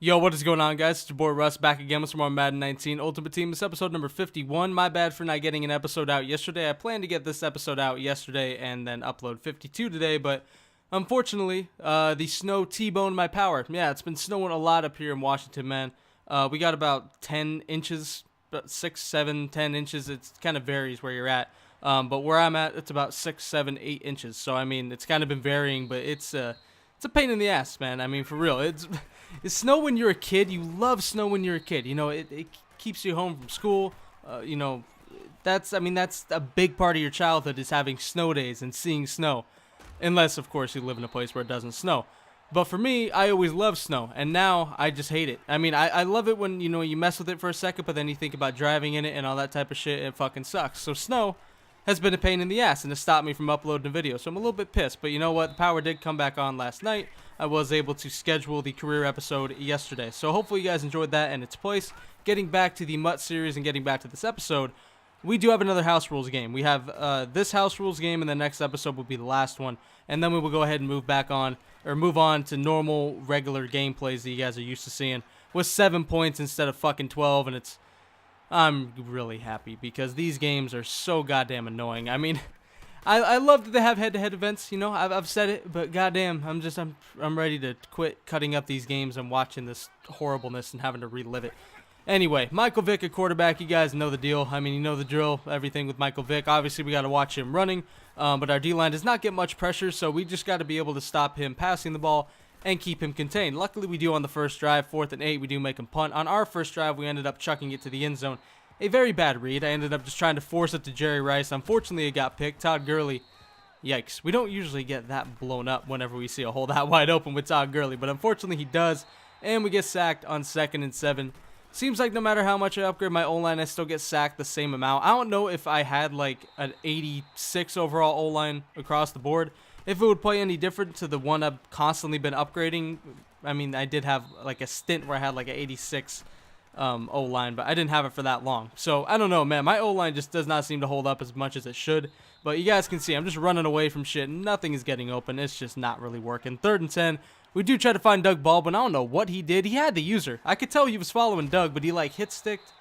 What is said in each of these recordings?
Yo, what is going on, guys? It's your boy Russ back again with some more Madden 19 Ultimate Team. This episode number 51. My bad for not getting an episode out yesterday. I planned to get this episode out yesterday and then upload 52 today, but unfortunately, the snow T-boned my power. Yeah, it's been snowing a lot up here in Washington, man. We got about 10 inches, about 6, 7, 10 inches. It kind of varies where you're at. But where I'm at, it's about 6, 7, 8 inches. So, I mean, it's kind of been varying, but it's a pain in the ass, man. I mean, for real. It's snow when you're a kid. You love snow when you're a kid. You know, it keeps you home from school. You know, that's a big part of your childhood is having snow days and seeing snow. Unless, of course, you live in a place where it doesn't snow. But for me, I always loved snow, and now I just hate it. I mean, I love it when, you know, you mess with it for a second, but then you think about driving in it and all that type of shit, it fucking sucks. So snow has been a pain in the ass, and it stopped me from uploading a video, so I'm a little bit pissed. But you know what? The power did come back on last night. I was able to schedule the career episode yesterday. So hopefully you guys enjoyed that in its place. Getting back to the Mutt series and getting back to this episode, we do have another House Rules game. We have this House Rules game, and the next episode will be the last one. And then we will go ahead and move on to normal, regular gameplays that you guys are used to seeing with 7 points instead of fucking 12, and I'm really happy because these games are so goddamn annoying. I mean, I love that they have head-to-head events, you know, I've said it, but goddamn, I'm ready to quit cutting up these games and watching this horribleness and having to relive it. Anyway, Michael Vick at quarterback, you guys know the deal. I mean, you know the drill, everything with Michael Vick. Obviously, we got to watch him running, but our D-line does not get much pressure, so we just got to be able to stop him passing the ball and keep him contained. Luckily, we do on the first drive, 4th and 8, we do make him punt. On our first drive, we ended up chucking it to the end zone. A very bad read. I ended up just trying to force it to Jerry Rice. Unfortunately, it got picked. Todd Gurley, yikes. We don't usually get that blown up whenever we see a hole that wide open with Todd Gurley, but unfortunately he does, and we get sacked on 2nd and 7. Seems like no matter how much I upgrade my O-line, I still get sacked the same amount. I don't know if I had like an 86 overall O-line across the board, if it would play any different to the one I've constantly been upgrading. I mean, I did have like a stint where I had like an 86 O-line, but I didn't have it for that long. So, I don't know, man. My O-line just does not seem to hold up as much as it should. But you guys can see, I'm just running away from shit. Nothing is getting open. It's just not really working. 3rd and 10. We do try to find Doug Baldwin. I don't know what he did. He had the user. I could tell he was following Doug, but he like hit-sticked.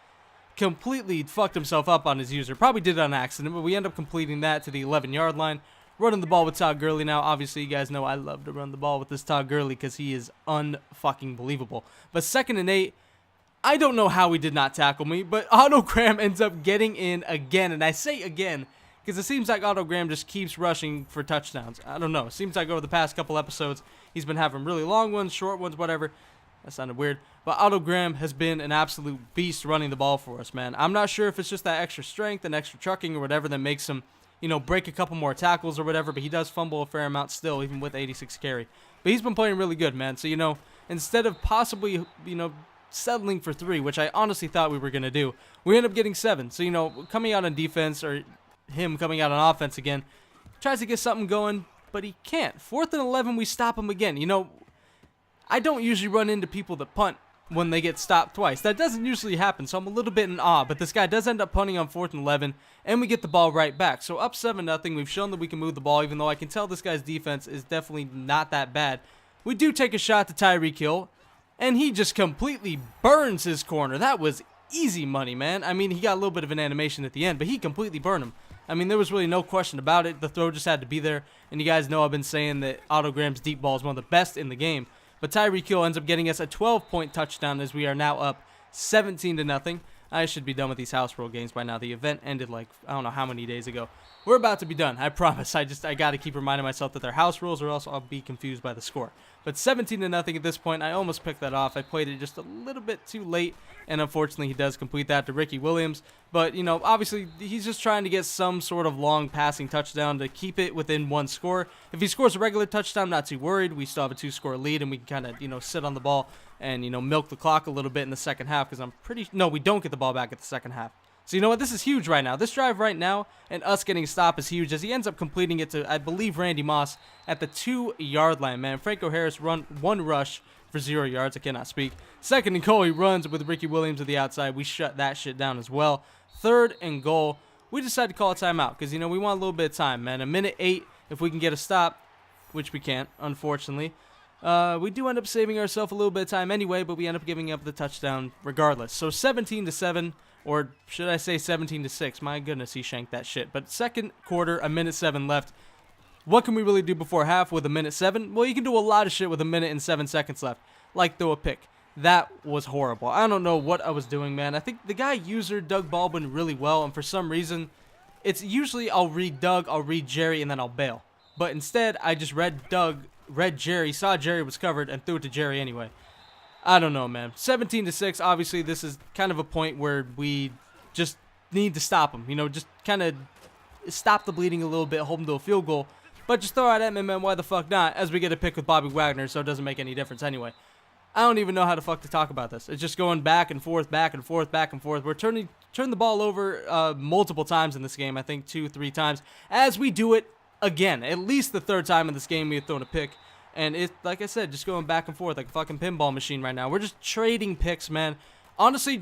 Completely fucked himself up on his user. Probably did it on accident, but we end up completing that to the 11-yard line. Running the ball with Todd Gurley now. Obviously, you guys know I love to run the ball with this Todd Gurley because he is unfucking believable. But 2nd and 8. I don't know how he did not tackle me, but Otto Graham ends up getting in again. And I say again because it seems like Otto Graham just keeps rushing for touchdowns. I don't know. It seems like over the past couple episodes, he's been having really long ones, short ones, whatever. That sounded weird. But Otto Graham has been an absolute beast running the ball for us, man. I'm not sure if it's just that extra strength and extra trucking or whatever that makes him, you know, break a couple more tackles or whatever, but he does fumble a fair amount still, even with 86 carry. But he's been playing really good, man. So, you know, instead of possibly, you know, settling for 3, which I honestly thought we were going to do, we end up getting 7. So, you know, coming out on defense, or him coming out on offense again, tries to get something going, but he can't. 4th and 11, we stop him again. You know, I don't usually run into people that punt when they get stopped twice. That doesn't usually happen, so I'm a little bit in awe, but this guy does end up punting on 4th and 11, and we get the ball right back. So up 7-0, we've shown that we can move the ball, even though I can tell this guy's defense is definitely not that bad. We do take a shot to Tyreek Hill, and he just completely burns his corner. That was easy money, man. I mean, he got a little bit of an animation at the end, but he completely burned him. I mean, there was really no question about it. The throw just had to be there. And you guys know I've been saying that Otto Graham's deep ball is one of the best in the game. But Tyreek Hill ends up getting us a 12-point touchdown as we are now up 17-0. I should be done with these house rule games by now. The event ended like, I don't know how many days ago. We're about to be done. I promise. I got to keep reminding myself that they're house rules or else I'll be confused by the score. But 17-0 at this point. I almost picked that off. I played it just a little bit too late. And unfortunately, he does complete that to Ricky Williams. But, you know, obviously, he's just trying to get some sort of long passing touchdown to keep it within 1 score. If he scores a regular touchdown, I'm not too worried. We still have a 2-score lead, and we can kind of, you know, sit on the ball and, you know, milk the clock a little bit in the second half because no, we don't get the ball back at the second half. So, you know what? This is huge right now. This drive right now and us getting a stop is huge as he ends up completing it to, I believe, Randy Moss at the 2-yard line, man. Franco Harris run 1 rush for 0 yards. I cannot speak. 2nd and goal, he runs with Ricky Williams to the outside. We shut that shit down as well. 3rd and goal, we decided to call a timeout because, you know, we want a little bit of time, man. 1:08, if we can get a stop, which we can't, unfortunately. We do end up saving ourselves a little bit of time anyway, but we end up giving up the touchdown regardless. So 17-7, or should I say 17-6? My goodness, he shanked that shit. But second quarter, a minute 7 left. What can we really do before half with a minute 7? Well, you can do a lot of shit with a minute and 7 seconds left, like throw a pick. That was horrible. I don't know what I was doing, man. I think the guy user Doug Baldwin really well, and for some reason, it's usually I'll read Doug, I'll read Jerry, and then I'll bail. But instead, I just read Doug, read Jerry, saw Jerry was covered, and threw it to Jerry anyway. I don't know, man. 17-6, obviously, this is kind of a point where we just need to stop him. You know, just kind of stop the bleeding a little bit, hold him to a field goal. But just throw out at me, man, why the fuck not, as we get a pick with Bobby Wagner, so it doesn't make any difference anyway. I don't even know how the fuck to talk about this. It's just going back and forth, back and forth, back and forth. We're turning the ball over multiple times in this game, I think 2-3 times, as we do it again. At least the third time in this game we have thrown a pick. And it's, like I said, just going back and forth like a fucking pinball machine right now. We're just trading picks, man. Honestly,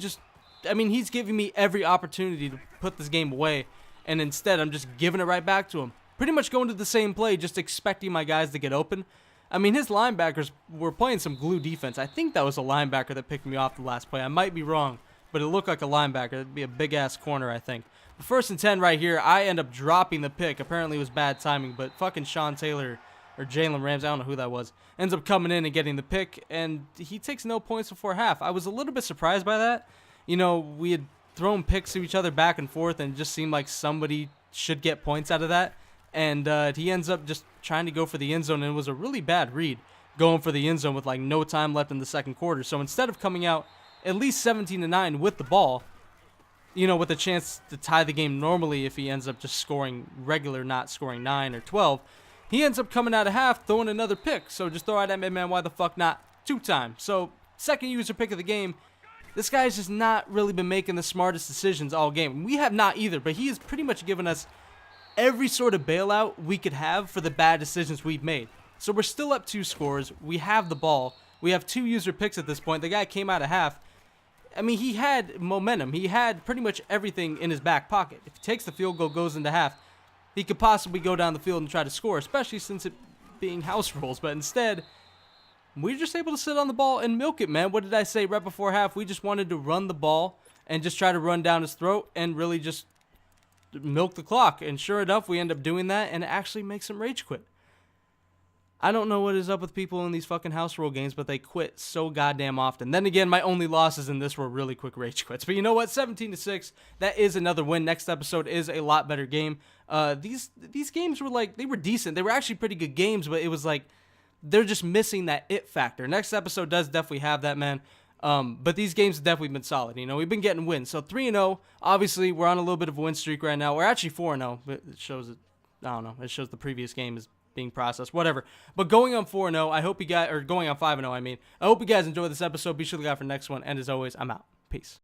he's giving me every opportunity to put this game away, and instead I'm just giving it right back to him. Pretty much going to the same play, just expecting my guys to get open. I mean, his linebackers were playing some glue defense. I think that was a linebacker that picked me off the last play. I might be wrong, but it looked like a linebacker. It'd be a big-ass corner, I think. But 1st and 10 right here, I end up dropping the pick. Apparently it was bad timing, but fucking Sean Taylor, or Jalen Rams, I don't know who that was, ends up coming in and getting the pick, and he takes no points before half. I was a little bit surprised by that. You know, we had thrown picks to each other back and forth, and it just seemed like somebody should get points out of that. And he ends up just trying to go for the end zone, and it was a really bad read going for the end zone with like no time left in the second quarter. So instead of coming out at least 17-9 with the ball, you know, with a chance to tie the game normally if he ends up just scoring regular, not scoring 9 or 12, he ends up coming out of half throwing another pick. So just throw out at man, why the fuck not? 2 times. So second user pick of the game. This guy's just not really been making the smartest decisions all game. We have not either, but he has pretty much given us every sort of bailout we could have for the bad decisions we've made. So we're still up 2 scores. We have the ball. We have 2 user picks at this point. The guy came out of half. I mean, he had momentum. He had pretty much everything in his back pocket. If he takes the field goal, goes into half, he could possibly go down the field and try to score, especially since it being house rules. But instead, we're just able to sit on the ball and milk it, man. What did I say right before half? We just wanted to run the ball and just try to run down his throat and really just milk the clock. And sure enough, we end up doing that, and it actually makes him rage quit. I don't know what is up with people in these fucking house rule games, but they quit so goddamn often. Then again, my only losses in this were really quick rage quits. But you know what? 17-6, that is another win. Next episode is a lot better game. These games were like, they were decent. They were actually pretty good games, but it was like they're just missing that it factor. Next episode does definitely have that, man. But these games have definitely been solid. You know, we've been getting wins. So 3-0, obviously, we're on a little bit of a win streak right now. We're actually 4-0, but it shows it, I don't know, it shows the previous game is being processed, whatever. But going on 4-0, I hope you guys, or going on 5-0, I mean. I hope you guys enjoyed this episode. Be sure to look out for the next one. And as always, I'm out. Peace.